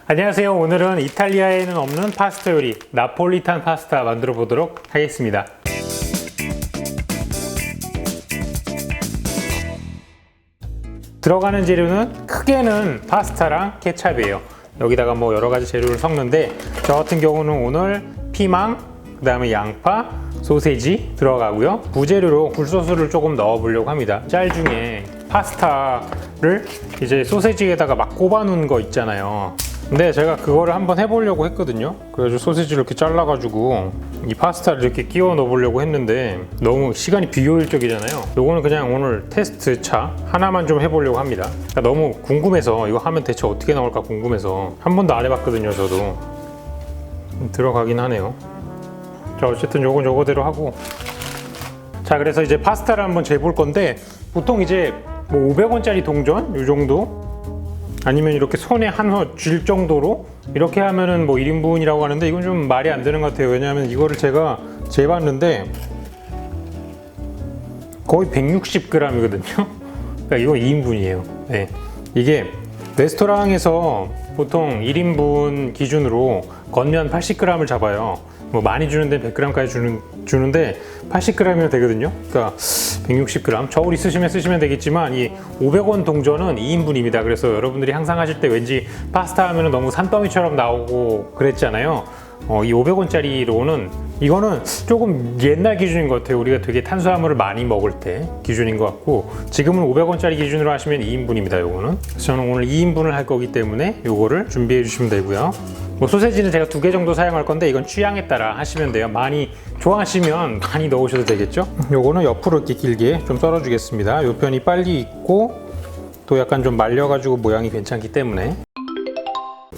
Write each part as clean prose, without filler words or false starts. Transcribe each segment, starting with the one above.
안녕하세요. 오늘은 이탈리아에는 없는 파스타 요리 나폴리탄 파스타 만들어 보도록 하겠습니다. 들어가는 재료는 크게는 파스타랑 케찹이에요. 여기다가 뭐 여러 가지 재료를 섞는데 저 같은 경우는 오늘 피망, 그 다음에 양파, 소세지 들어가고요. 부재료로 굴소스를 조금 넣어 보려고 합니다. 짤 중에 파스타를 이제 소세지에다가 막 꼽아 놓은 거 있잖아요. 근데 제가 그거를 한번 해보려고 했거든요. 그래가지고 소시지를 이렇게 잘라가지고 이 파스타를 이렇게 끼워 넣어보려고 했는데 너무 시간이 비효율적이잖아요. 요거는 그냥 오늘 테스트 차 하나만 좀 해보려고 합니다. 그러니까 너무 궁금해서 이거 하면 대체 어떻게 나올까 궁금해서 한 번도 안 해봤거든요. 저도 들어가긴 하네요. 자, 어쨌든 요건 요거대로 하고, 자, 그래서 이제 파스타를 한번 재볼 건데 보통 이제 뭐 500원짜리 동전 요 정도, 아니면 이렇게 손에 한호 쥘 정도로 이렇게 하면은 뭐 1인분이라고 하는데 이건 좀 말이 안 되는 것 같아요. 왜냐하면 이거를 제가 재봤는데 거의 160g이거든요. 그러니까 이거 2인분이에요. 네. 이게 레스토랑에서 보통 1인분 기준으로 겉면 80g을 잡아요. 뭐 많이 주는데 100g까지 주는데 80g이면 되거든요. 그러니까 160g. 저울 있으시면 쓰시면 되겠지만 이 500원 동전은 2인분입니다. 그래서 여러분들이 항상 하실 때 왠지 파스타 하면 너무 산더미처럼 나오고 그랬잖아요. 이 500원짜리로는 이거는 조금 옛날 기준인 것 같아요. 우리가 되게 탄수화물을 많이 먹을 때 기준인 것 같고, 지금은 500원짜리 기준으로 하시면 2인분입니다. 요거는. 그래서 저는 오늘 2인분을 할 거기 때문에 요거를 준비해 주시면 되고요. 뭐 소세지는 제가 2개 정도 사용할 건데 이건 취향에 따라 하시면 돼요. 많이 좋아하시면 많이 넣으셔도 되겠죠. 요거는 옆으로 이렇게 길게 좀 썰어 주겠습니다. 요 편이 빨리 익고 또 약간 좀 말려 가지고 모양이 괜찮기 때문에.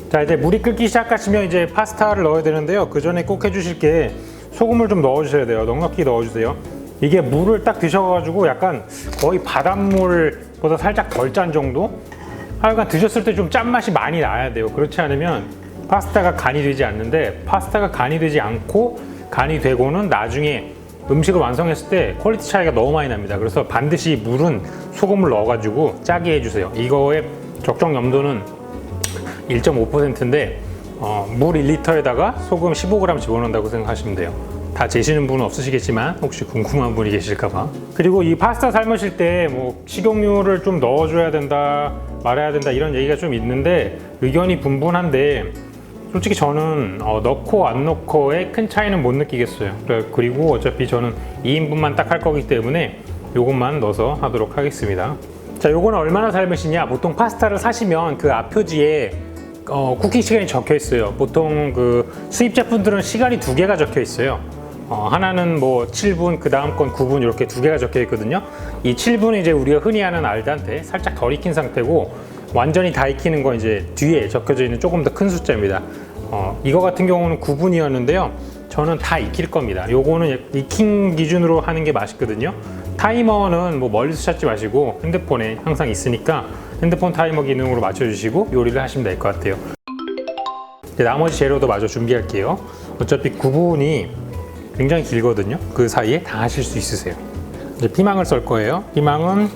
자, 이제 물이 끓기 시작하시면 이제 파스타를 넣어야 되는데요. 그 전에 꼭 해주실 게 소금을 좀 넣어주셔야 돼요. 넉넉히 넣어주세요. 이게 물을 딱 드셔가지고 약간 거의 바닷물보다 살짝 덜 짠 정도? 하여간 드셨을 때 좀 짠맛이 많이 나야 돼요. 그렇지 않으면 파스타가 간이 되지 않는데, 파스타가 간이 되지 않고 간이 되고는 나중에 음식을 완성했을 때 퀄리티 차이가 너무 많이 납니다. 그래서 반드시 물은 소금을 넣어가지고 짜게 해주세요. 이거의 적정 염도는 1.5%인데 물 1리터에다가 소금 15g 집어넣는다고 생각하시면 돼요. 다 재시는 분은 없으시겠지만 혹시 궁금한 분이 계실까봐. 그리고 이 파스타 삶으실 때 뭐 식용유를 좀 넣어줘야 된다 말아야 된다 이런 얘기가 좀 있는데 의견이 분분한데, 솔직히 저는 넣고 안 넣고의 큰 차이는 못 느끼겠어요. 그리고 어차피 저는 2인분만 딱 할 거기 때문에 요것만 넣어서 하도록 하겠습니다. 자, 요거는 얼마나 삶으시냐. 보통 파스타를 사시면 그 앞표지에 쿠킹 시간이 적혀 있어요. 보통 그 수입 제품들은 시간이 2개가 적혀 있어요. 하나는 뭐 7분, 그 다음 건 9분 이렇게 2개가 적혀 있거든요. 이 7분은 이제 우리가 흔히 하는 알단테 살짝 덜 익힌 상태고, 완전히 다 익히는 건 이제 뒤에 적혀져 있는 조금 더 큰 숫자입니다. 이거 같은 경우는 9분이었는데요. 저는 다 익힐 겁니다. 요거는 익힌 기준으로 하는 게 맛있거든요. 타이머는 뭐 멀리서 찾지 마시고 핸드폰에 항상 있으니까 핸드폰 타이머 기능으로 맞춰주시고 요리를 하시면 될 것 같아요. 이제 나머지 재료도 마저 준비할게요. 어차피 9분이 굉장히 길거든요. 그 사이에 다 하실 수 있으세요. 이제 피망을 썰 거예요. 피망은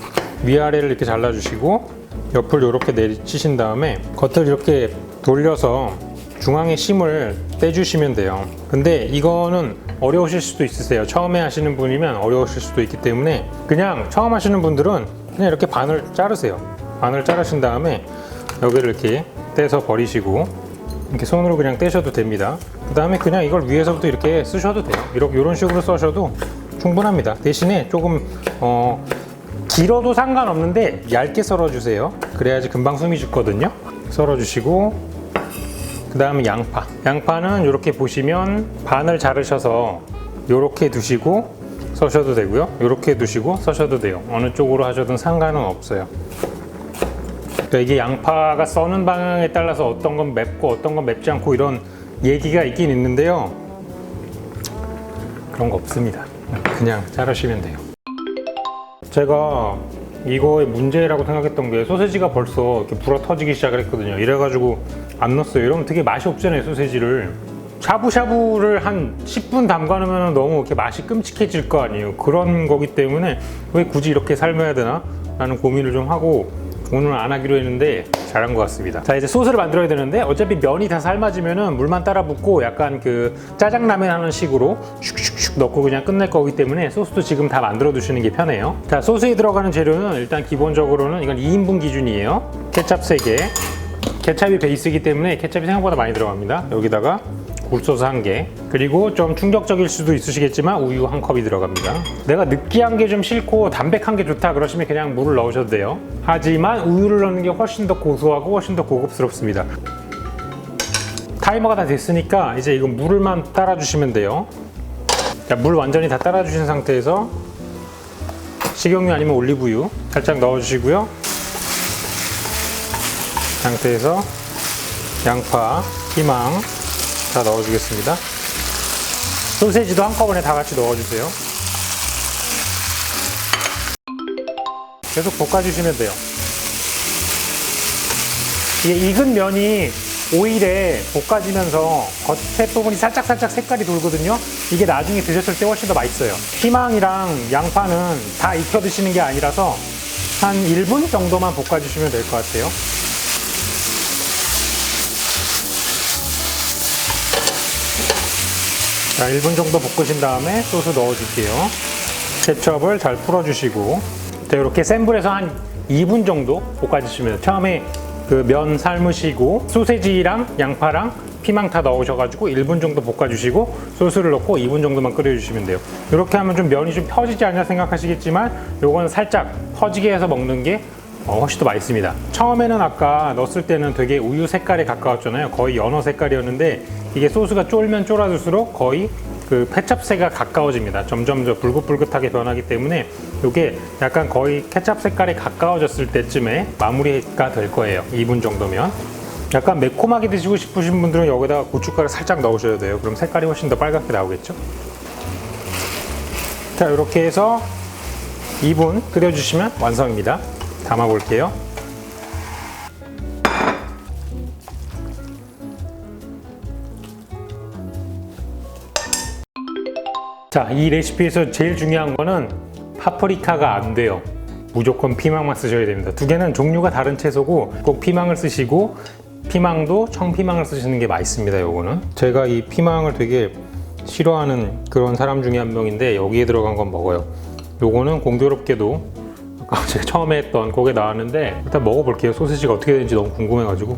위아래를 이렇게 잘라주시고 옆을 이렇게 내리치신 다음에 겉을 이렇게 돌려서 중앙에 심을 떼주시면 돼요. 근데 이거는 어려우실 수도 있으세요. 처음에 하시는 분이면 어려우실 수도 있기 때문에 그냥 처음 하시는 분들은 그냥 이렇게 반을 자르세요. 반을 자르신 다음에 여기를 이렇게 떼서 버리시고 이렇게 손으로 그냥 떼셔도 됩니다. 그 다음에 그냥 이걸 위에서부터 이렇게 쓰셔도 돼요. 이런 식으로 써셔도 충분합니다. 대신에 조금 길어도 상관없는데 얇게 썰어주세요. 그래야지 금방 숨이 죽거든요. 썰어주시고, 그 다음에 양파는 이렇게 보시면 반을 자르셔서 이렇게 두시고 써셔도 되고요. 이렇게 두시고 써셔도 돼요. 어느 쪽으로 하셔도 상관은 없어요. 그러니까 이게 양파가 써는 방향에 따라서 어떤 건 맵고 어떤 건 맵지 않고 이런 얘기가 있긴 있는데요. 그런 거 없습니다. 그냥 자르시면 돼요. 제가 이거의 문제라고 생각했던 게 소세지가 벌써 이렇게 불어 터지기 시작을 했거든요. 이래가지고 안 넣었어요. 이러면 되게 맛이 없잖아요, 소세지를. 샤브샤브를 한 10분 담가놓으면 너무 이렇게 맛이 끔찍해질 거 아니에요. 그런 거기 때문에 왜 굳이 이렇게 삶아야 되나? 라는 고민을 좀 하고 오늘은 안 하기로 했는데 잘한 것 같습니다. 자, 이제 소스를 만들어야 되는데 어차피 면이 다 삶아지면은 물만 따라 붓고 약간 그 짜장라면 하는 식으로 슉슉슉 넣고 그냥 끝낼 거기 때문에 소스도 지금 다 만들어 두시는 게 편해요. 자, 소스에 들어가는 재료는 일단 기본적으로는 이건 2인분 기준이에요. 케찹 3개. 케찹이 베이스이기 때문에 케찹이 생각보다 많이 들어갑니다. 여기다가 굴소스 1개, 그리고 좀 충격적일 수도 있으시겠지만 우유 1컵이 들어갑니다. 내가 느끼한 게 좀 싫고 담백한 게 좋다 그러시면 그냥 물을 넣으셔도 돼요. 하지만 우유를 넣는 게 훨씬 더 고소하고 훨씬 더 고급스럽습니다. 타이머가 다 됐으니까 이제 이거 물을만 따라주시면 돼요. 자, 물 완전히 다 따라주신 상태에서 식용유 아니면 올리브유 살짝 넣어주시고요. 상태에서 양파, 피망 다 넣어주겠습니다. 소세지도 한꺼번에 다 같이 넣어주세요. 계속 볶아주시면 돼요. 이게 익은 면이 오일에 볶아지면서 겉에 부분이 살짝 색깔이 돌거든요. 이게 나중에 드셨을 때 훨씬 더 맛있어요. 피망이랑 양파는 다 익혀 드시는 게 아니라서 한 1분 정도만 볶아주시면 될 것 같아요. 자, 1분 정도 볶으신 다음에 소스 넣어줄게요. 케첩을 잘 풀어주시고, 자, 이렇게 센 불에서 한 2분 정도 볶아주시면 돼요. 처음에 그 면 삶으시고 소세지랑 양파랑 피망 다 넣으셔가지고 1분 정도 볶아주시고 소스를 넣고 2분 정도만 끓여주시면 돼요. 이렇게 하면 좀 면이 좀 펴지지 않냐 생각하시겠지만 요거는 살짝 퍼지게 해서 먹는 게 훨씬 더 맛있습니다. 처음에는 아까 넣었을 때는 되게 우유 색깔에 가까웠잖아요. 거의 연어 색깔이었는데 이게 소스가 쫄면 쫄아들수록 거의 그 케찹색가 가까워집니다. 점점 더 불긋불긋하게 변하기 때문에 이게 약간 거의 케찹 색깔에 가까워졌을 때쯤에 마무리가 될 거예요. 2분 정도면. 약간 매콤하게 드시고 싶으신 분들은 여기다가 고춧가루 살짝 넣으셔야 돼요. 그럼 색깔이 훨씬 더 빨갛게 나오겠죠. 자, 이렇게 해서 2분 끓여주시면 완성입니다. 담아 볼게요. 자, 이 레시피에서 제일 중요한 거는 파프리카가 안 돼요. 무조건 피망만 쓰셔야 됩니다. 두 개는 종류가 다른 채소고 꼭 피망을 쓰시고 피망도 청피망을 쓰시는 게 맛있습니다. 요거는 제가 이 피망을 되게 싫어하는 그런 사람 중에 한 명인데 여기에 들어간 건 먹어요. 요거는 공교롭게도 아까 제가 처음에 했던 거기에 나왔는데 일단 먹어볼게요. 소시지가 어떻게 되는지 너무 궁금해가지고.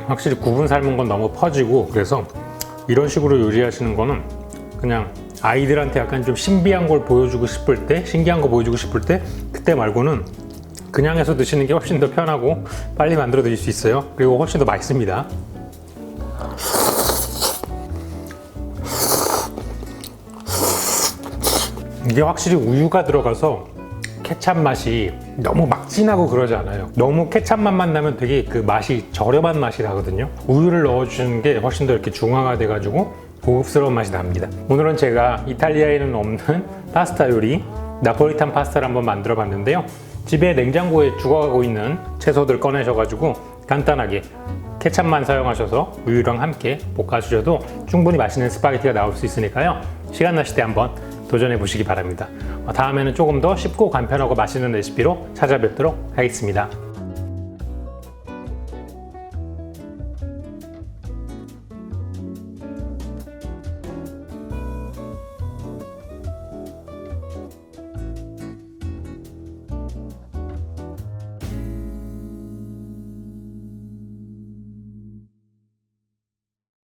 확실히 9분 삶은 건 너무 퍼지고, 그래서 이런 식으로 요리하시는 거는 그냥 아이들한테 약간 좀 신비한 걸 보여주고 싶을 때, 신기한 거 보여주고 싶을 때, 그때 말고는 그냥 해서 드시는 게 훨씬 더 편하고 빨리 만들어 드실 수 있어요. 그리고 훨씬 더 맛있습니다. 이게 확실히 우유가 들어가서 케찹 맛이 너무 막 진하고 그러지 않아요. 너무 케찹 맛만 나면 되게 그 맛이 저렴한 맛이 나거든요. 우유를 넣어주는 게 훨씬 더 이렇게 중화가 돼가지고 고급스러운 맛이 납니다. 오늘은 제가 이탈리아에는 없는 파스타 요리, 나폴리탄 파스타를 한번 만들어 봤는데요. 집에 냉장고에 죽어가고 있는 채소들 꺼내셔가지고 간단하게 케찹만 사용하셔서 우유랑 함께 볶아주셔도 충분히 맛있는 스파게티가 나올 수 있으니까요. 시간 나실 때 한번 도전해 보시기 바랍니다. 다음에는 조금 더 쉽고 간편하고 맛있는 레시피로 찾아뵙도록 하겠습니다.